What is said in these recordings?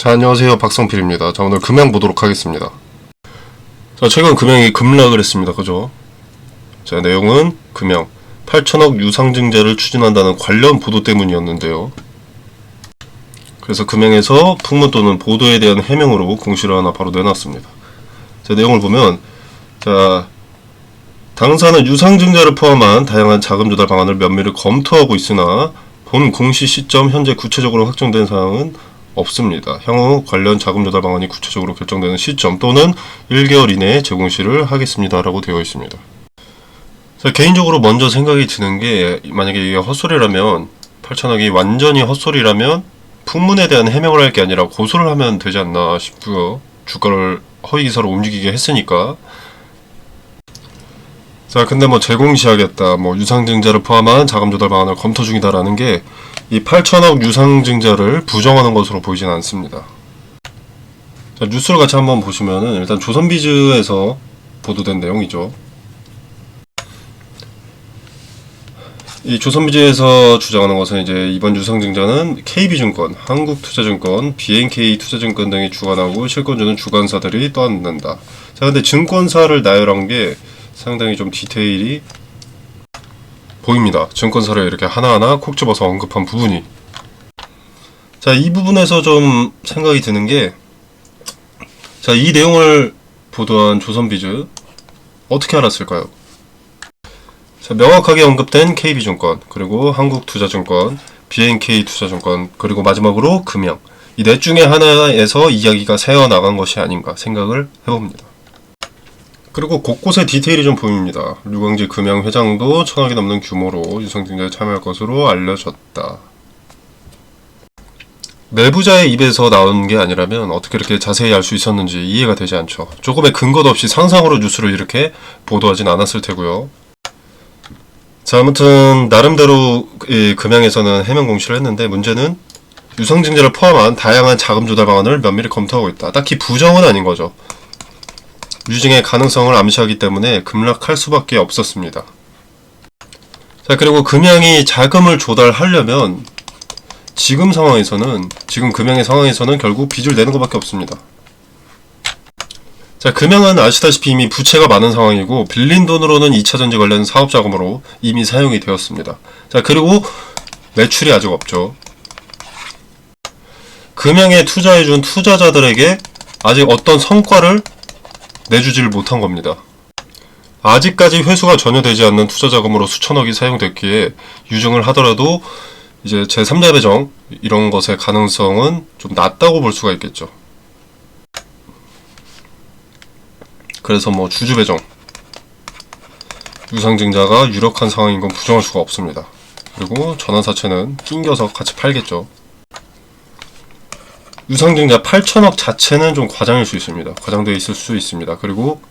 자, 안녕하세요. 박성필입니다. 자, 오늘 금양 보도록 하겠습니다. 자, 최근 금양이 급락을 했습니다. 그죠? 자, 내용은 금양 8천억 유상증자를 추진한다는 관련 보도 때문이었는데요. 그래서 금양에서 풍문 또는 보도에 대한 해명으로 공시를 하나 바로 내놨습니다. 자, 내용을 보면, 자, 당사는 유상증자를 포함한 다양한 자금 조달 방안을 면밀히 검토하고 있으나 본 공시 시점 현재 구체적으로 확정된 사항은 없습니다. 향후 관련 자금 조달 방안이 구체적으로 결정되는 시점 또는 1개월 이내에 재공시를 하겠습니다. 라고 되어 있습니다. 자, 개인적으로 먼저 생각이 드는 게, 만약에 이게 헛소리라면, 8천억이 완전히 헛소리라면 풍문에 대한 해명을 할 게 아니라 고소를 하면 되지 않나 싶고요. 주가를 허위기사로 움직이게 했으니까. 자, 근데 뭐 재공시하겠다, 뭐 유상증자를 포함한 자금 조달 방안을 검토 중이다라는 게 이 8천억 유상증자를 부정하는 것으로 보이진 않습니다. 자, 뉴스를 같이 한번 보시면은 일단 조선비즈에서 보도된 내용이죠. 이 조선비즈에서 주장하는 것은 이제 이번 유상증자는 KB증권, 한국투자증권, BNK투자증권 등이 주관하고 실권주는 주관사들이 떠안는다. 자, 근데 증권사를 나열한 게 상당히 좀 디테일이 보입니다. 증권사를 이렇게 하나하나 콕 집어서 언급한 부분이. 자, 이 부분에서 좀 생각이 드는 게, 자, 이 내용을 보도한 조선비즈 어떻게 알았을까요? 자, 명확하게 언급된 KB증권, 그리고 한국투자증권, BNK투자증권, 그리고 마지막으로 금양, 이 넷 중에 하나에서 이야기가 새어나간 것이 아닌가 생각을 해봅니다. 그리고 곳곳에 디테일이 좀 보입니다. 류광지 금양 회장도 1,000억이 넘는 규모로 유상증자에 참여할 것으로 알려졌다. 내부자의 입에서 나온 게 아니라면 어떻게 이렇게 자세히 알 수 있었는지 이해가 되지 않죠. 조금의 근거도 없이 상상으로 뉴스를 이렇게 보도하진 않았을 테고요. 자, 아무튼 나름대로 이 금양에서는 해명 공시를 했는데, 문제는 유상증자를 포함한 다양한 자금 조달 방안을 면밀히 검토하고 있다. 딱히 부정은 아닌 거죠. 유증의 가능성을 암시하기 때문에 급락할 수밖에 없었습니다. 자, 그리고 금양이 자금을 조달하려면 지금 금양의 상황에서는 결국 빚을 내는 것밖에 없습니다. 자, 금양은 아시다시피 이미 부채가 많은 상황이고 빌린 돈으로는 2차전지 관련 사업자금으로 이미 사용이 되었습니다. 자, 그리고 매출이 아직 없죠. 금양에 투자해준 투자자들에게 아직 어떤 성과를 내주지를 못한 겁니다. 아직까지 회수가 전혀 되지 않는 투자자금으로 수천억이 사용됐기에 유증을 하더라도 이제 제3자 배정 이런 것의 가능성은 좀 낮다고 볼 수가 있겠죠. 그래서 뭐 주주 배정, 유상증자가 유력한 상황인 건 부정할 수가 없습니다. 그리고 전환사채는 낑겨서 같이 팔겠죠. 유상증자 8천억 자체는 좀 과장일 수 있습니다. 과장되어 있을 수 있습니다. 그리고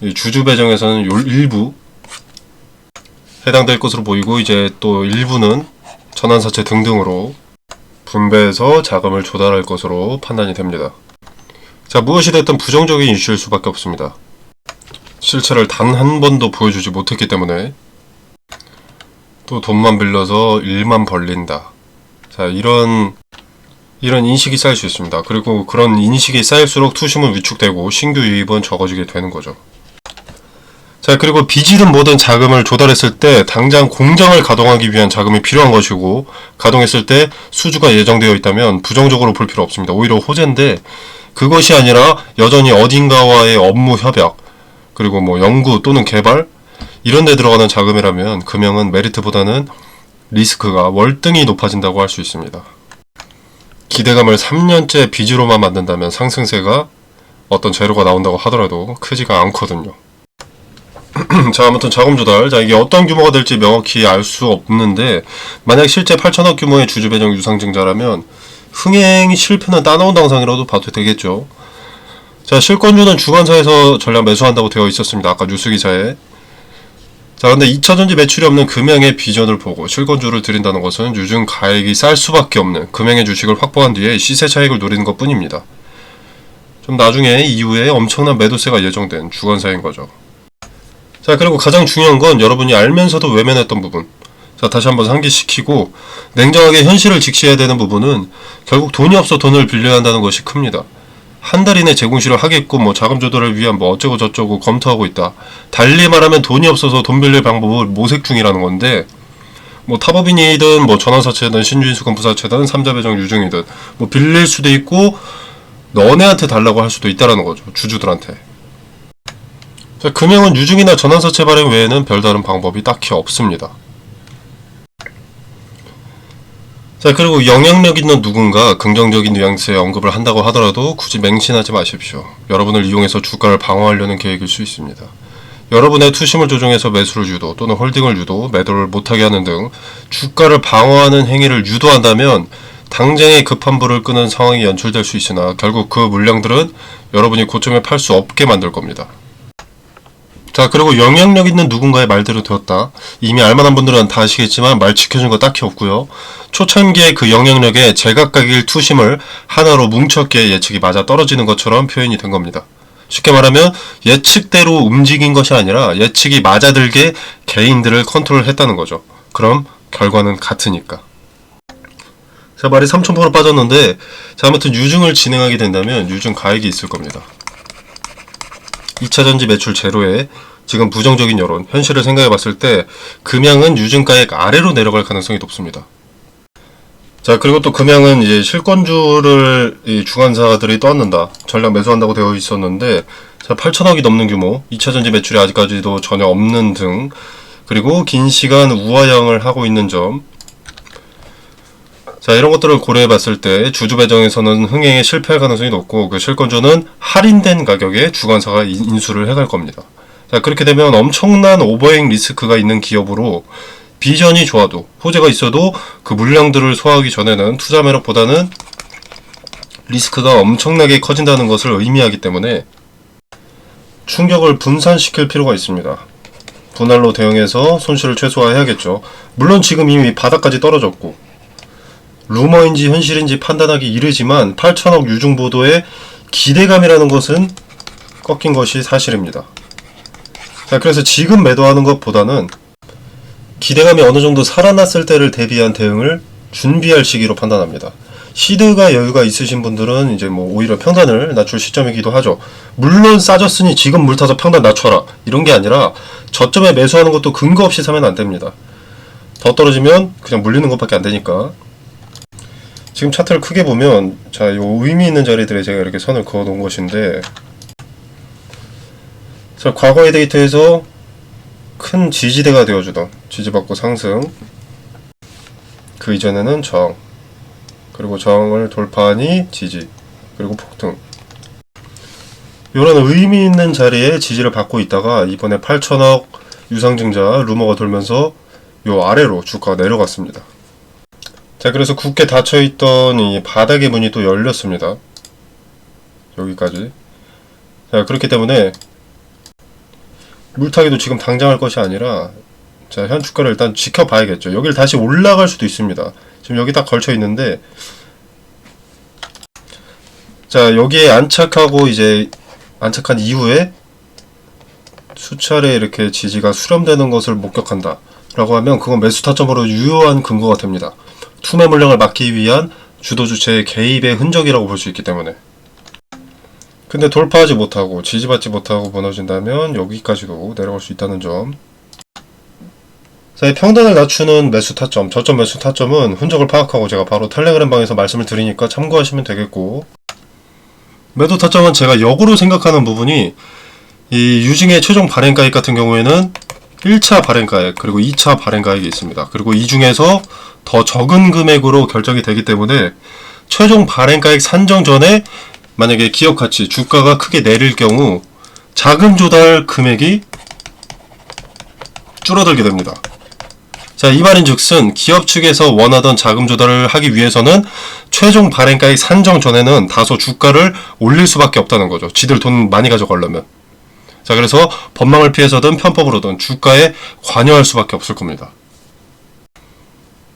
이 주주 배정에서는 일부 해당될 것으로 보이고, 이제 또 일부는 전환사채 등등으로 분배해서 자금을 조달할 것으로 판단이 됩니다. 자, 무엇이 됐든 부정적인 이슈일 수밖에 없습니다. 실체를 단 한 번도 보여주지 못했기 때문에. 또 돈만 빌려서 일만 벌린다. 자, 이런 인식이 쌓일 수 있습니다. 그리고 그런 인식이 쌓일수록 투심은 위축되고 신규 유입은 적어지게 되는 거죠. 자, 그리고 빚이든 뭐든 자금을 조달했을 때 당장 공장을 가동하기 위한 자금이 필요한 것이고, 가동했을 때 수주가 예정되어 있다면 부정적으로 볼 필요 없습니다. 오히려 호재인데, 그것이 아니라 여전히 어딘가와의 업무 협약, 그리고 뭐 연구 또는 개발 이런 데 들어가는 자금이라면 금양은 메리트보다는 리스크가 월등히 높아진다고 할 수 있습니다. 기대감을 3년째 빚으로만 만든다면 상승세가 어떤 재료가 나온다고 하더라도 크지가 않거든요. 자, 아무튼 자금 조달. 자, 이게 어떤 규모가 될지 명확히 알 수 없는데, 만약 실제 8천억 규모의 주주 배정 유상증자라면 흥행 실패는 따놓은 당상이라도 봐도 되겠죠. 자, 실권주는 주관사에서 전량 매수한다고 되어 있었습니다. 아까 뉴스 기사에. 자, 근데 2차전지 매출이 없는 금양의 비전을 보고 실권주를 들인다는 것은 유증 가액이 쌀 수밖에 없는 금양의 주식을 확보한 뒤에 시세 차익을 노리는 것 뿐입니다. 좀 나중에 이후에 엄청난 매도세가 예정된 주관사인 거죠. 자, 그리고 가장 중요한 건 여러분이 알면서도 외면했던 부분. 자, 다시 한번 상기시키고 냉정하게 현실을 직시해야 되는 부분은 결국 돈이 없어 돈을 빌려야 한다는 것이 큽니다. 한 달 이내 재공시를 하겠고 뭐 자금 조달을 위한 뭐 어쩌고 저쩌고 검토하고 있다. 달리 말하면 돈이 없어서 돈 빌릴 방법을 모색 중이라는 건데, 뭐 타법인이든 뭐 전환사채든 신주인수 금부사채든 삼자배정 유증이든 뭐 빌릴 수도 있고 너네한테 달라고 할 수도 있다라는 거죠. 주주들한테. 자, 금융은 유증이나 전환사채 발행 외에는 별다른 방법이 딱히 없습니다. 자, 그리고 영향력 있는 누군가 긍정적인 뉘앙스의 언급을 한다고 하더라도 굳이 맹신하지 마십시오. 여러분을 이용해서 주가를 방어하려는 계획일 수 있습니다. 여러분의 투심을 조종해서 매수를 유도 또는 홀딩을 유도, 매도를 못하게 하는 등 주가를 방어하는 행위를 유도한다면 당장의 급한 불을 끄는 상황이 연출될 수 있으나 결국 그 물량들은 여러분이 고점에 팔 수 없게 만들 겁니다. 자, 그리고 영향력 있는 누군가의 말대로 되었다. 이미 알만한 분들은 다 아시겠지만 말 지켜준 거 딱히 없고요. 초창기의 그 영향력에 제각각일 투심을 하나로 뭉쳤기에 예측이 맞아 떨어지는 것처럼 표현이 된 겁니다. 쉽게 말하면 예측대로 움직인 것이 아니라 예측이 맞아들게 개인들을 컨트롤했다는 거죠. 그럼 결과는 같으니까. 자, 말이 3000%로 빠졌는데, 자, 아무튼 유증을 진행하게 된다면 유증 가액이 있을 겁니다. 2차전지 매출 제로에 지금 부정적인 여론, 현실을 생각해 봤을 때 금양은 유증가액 아래로 내려갈 가능성이 높습니다. 자, 그리고 또 금양은 이제 실권주를 이 주관사들이 떠안는다, 전략 매수한다고 되어 있었는데, 자, 8천억이 넘는 규모, 2차전지 매출이 아직까지도 전혀 없는 등, 그리고 긴 시간 우하향을 하고 있는 점, 자, 이런 것들을 고려해 봤을 때 주주 배정에서는 흥행에 실패할 가능성이 높고, 그 실권주는 할인된 가격에 주관사가 인수를 해갈 겁니다. 자, 그렇게 되면 엄청난 오버행 리스크가 있는 기업으로 비전이 좋아도, 호재가 있어도 그 물량들을 소화하기 전에는 투자 매력보다는 리스크가 엄청나게 커진다는 것을 의미하기 때문에 충격을 분산시킬 필요가 있습니다. 분할로 대응해서 손실을 최소화해야겠죠. 물론 지금 이미 바닥까지 떨어졌고 루머인지 현실인지 판단하기 이르지만 8천억 유증 보도에 기대감이라는 것은 꺾인 것이 사실입니다. 자, 그래서 지금 매도하는 것보다는 기대감이 어느 정도 살아났을 때를 대비한 대응을 준비할 시기로 판단합니다. 시드가 여유가 있으신 분들은 이제 뭐 오히려 평단을 낮출 시점이기도 하죠. 물론 싸졌으니 지금 물 타서 평단 낮춰라, 이런 게 아니라 저점에 매수하는 것도 근거 없이 사면 안 됩니다. 더 떨어지면 그냥 물리는 것밖에 안 되니까. 지금 차트를 크게 보면, 자, 요 의미 있는 자리들에 제가 이렇게 선을 그어 놓은 것인데, 자, 과거의 데이터에서 큰 지지대가 되어주던, 지지받고 상승, 그 이전에는 저항, 그리고 저항을 돌파하니 지지, 그리고 폭등, 요런 의미 있는 자리에 지지를 받고 있다가 이번에 8천억 유상증자 루머가 돌면서 요 아래로 주가가 내려갔습니다. 자, 그래서 굳게 닫혀있던 이 바닥의 문이 또 열렸습니다. 여기까지. 자, 그렇기 때문에 물타기도 지금 당장 할 것이 아니라, 자, 현 주가를 일단 지켜봐야겠죠. 여길 다시 올라갈 수도 있습니다. 지금 여기 딱 걸쳐 있는데, 자, 여기에 안착하고 이제 안착한 이후에 수차례 이렇게 지지가 수렴되는 것을 목격한다 라고 하면 그건 매수 타점으로 유효한 근거가 됩니다. 투매 물량을 막기 위한 주도 주체의 개입의 흔적이라고 볼 수 있기 때문에. 근데 돌파하지 못하고 지지받지 못하고 무너진다면 여기까지도 내려갈 수 있다는 점. 자, 이 평단을 낮추는 매수 타점, 저점 매수 타점은 흔적을 파악하고 제가 바로 텔레그램 방에서 말씀을 드리니까 참고하시면 되겠고, 매도 타점은 제가 역으로 생각하는 부분이, 이 유증의 최종 발행가액 같은 경우에는 1차 발행가액 그리고 2차 발행가액이 있습니다. 그리고 이 중에서 더 적은 금액으로 결정이 되기 때문에 최종 발행가액 산정 전에 만약에 기업 가치, 주가가 크게 내릴 경우 자금 조달 금액이 줄어들게 됩니다. 자, 이 말인즉슨 기업 측에서 원하던 자금 조달을 하기 위해서는 최종 발행가액 산정 전에는 다소 주가를 올릴 수밖에 없다는 거죠. 지들 돈 많이 가져가려면. 자, 그래서 법망을 피해서든 편법으로든 주가에 관여할 수밖에 없을 겁니다.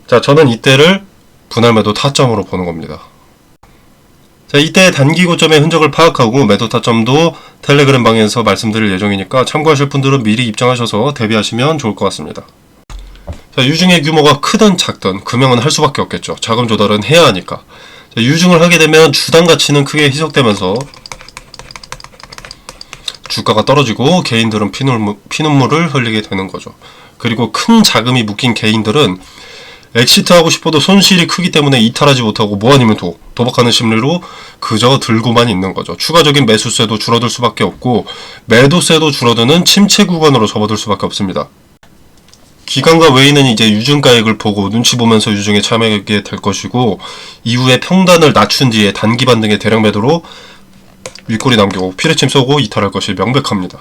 자, 저는 이때를 분할 매도 타점으로 보는 겁니다. 자, 이때 단기 고점의 흔적을 파악하고 매도 타점도 텔레그램 방에서 말씀드릴 예정이니까 참고하실 분들은 미리 입장하셔서 대비하시면 좋을 것 같습니다. 자, 유증의 규모가 크든 작든 금형은 할 수밖에 없겠죠. 자금 조달은 해야 하니까. 자, 유증을 하게 되면 주당 가치는 크게 희석되면서 주가가 떨어지고 개인들은 피눈물을 흘리게 되는 거죠. 그리고 큰 자금이 묶인 개인들은 엑시트하고 싶어도 손실이 크기 때문에 이탈하지 못하고 뭐 아니면 도박하는 심리로 그저 들고만 있는 거죠. 추가적인 매수세도 줄어들 수밖에 없고 매도세도 줄어드는 침체 구간으로 접어들 수밖에 없습니다. 기관과 외인은 이제 유증가액을 보고 눈치 보면서 유증에 참여하게 될 것이고 이후에 평단을 낮춘 뒤에 단기 반등의 대량 매도로 윗꼬리 남기고 피레침 쏘고 이탈할 것이 명백합니다.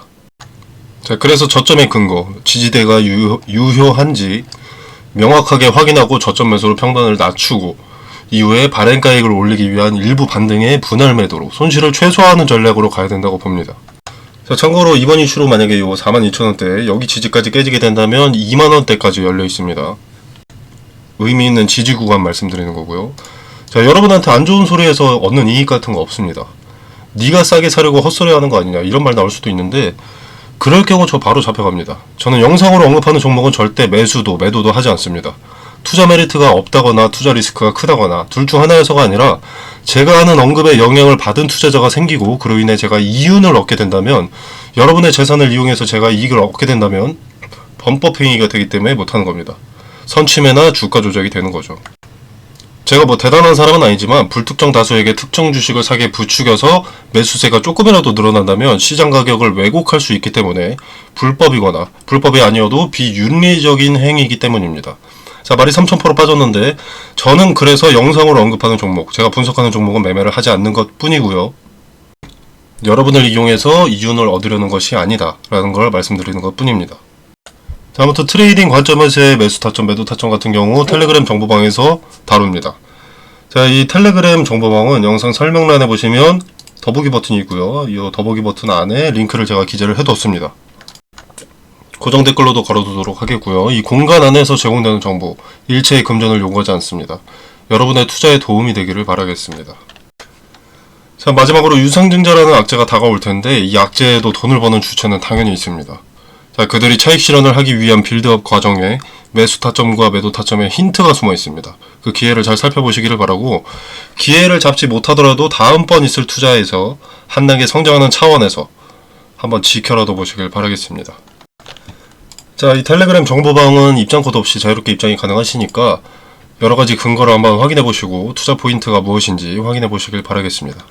자, 그래서 저점의 근거, 지지대가 유효한지 명확하게 확인하고 저점 매수로 평단을 낮추고 이후에 발행가액을 올리기 위한 일부 반등의 분할 매도로 손실을 최소화하는 전략으로 가야 된다고 봅니다. 자, 참고로 이번 이슈로 만약에 요 42,000원대 여기 지지까지 깨지게 된다면 2만원대까지 열려 있습니다. 의미 있는 지지 구간 말씀드리는 거고요. 자, 여러분한테 안 좋은 소리에서 얻는 이익 같은 거 없습니다. 네가 싸게 사려고 헛소리 하는 거 아니냐 이런 말 나올 수도 있는데 그럴 경우 저 바로 잡혀갑니다. 저는 영상으로 언급하는 종목은 절대 매수도 매도도 하지 않습니다. 투자 메리트가 없다거나 투자 리스크가 크다거나 둘 중 하나여서가 아니라 제가 하는 언급에 영향을 받은 투자자가 생기고 그로 인해 제가 이윤을 얻게 된다면 여러분의 재산을 이용해서 제가 이익을 얻게 된다면 범법행위가 되기 때문에 못하는 겁니다. 선취매나 주가 조작이 되는 거죠. 제가 뭐 대단한 사람은 아니지만 불특정 다수에게 특정 주식을 사게 부추겨서 매수세가 조금이라도 늘어난다면 시장 가격을 왜곡할 수 있기 때문에 불법이거나 불법이 아니어도 비윤리적인 행위이기 때문입니다. 자, 말이 3000% 빠졌는데 저는 그래서 영상으로 언급하는 종목, 제가 분석하는 종목은 매매를 하지 않는 것 뿐이고요. 여러분을 이용해서 이윤을 얻으려는 것이 아니다 라는 걸 말씀드리는 것 뿐입니다. 자, 아무튼 트레이딩 관점에서의 매수 타점, 매도 타점 같은 경우 텔레그램 정보방에서 다룹니다. 자, 이 텔레그램 정보방은 영상 설명란에 보시면 더보기 버튼이 있고요. 이 더보기 버튼 안에 링크를 제가 기재를 해뒀습니다. 고정 댓글로도 걸어두도록 하겠고요. 이 공간 안에서 제공되는 정보, 일체의 금전을 요구하지 않습니다. 여러분의 투자에 도움이 되기를 바라겠습니다. 자, 마지막으로 유상증자라는 악재가 다가올 텐데 이 악재에도 돈을 버는 주체는 당연히 있습니다. 자, 그들이 차익 실현을 하기 위한 빌드업 과정에 매수 타점과 매도 타점에 힌트가 숨어 있습니다. 그 기회를 잘 살펴보시기를 바라고 기회를 잡지 못하더라도 다음번 있을 투자에서 한 단계 성장하는 차원에서 한번 지켜라도 보시길 바라겠습니다. 자, 이 텔레그램 정보방은 입장 코드 없이 자유롭게 입장이 가능하시니까 여러가지 근거를 한번 확인해 보시고 투자 포인트가 무엇인지 확인해 보시길 바라겠습니다.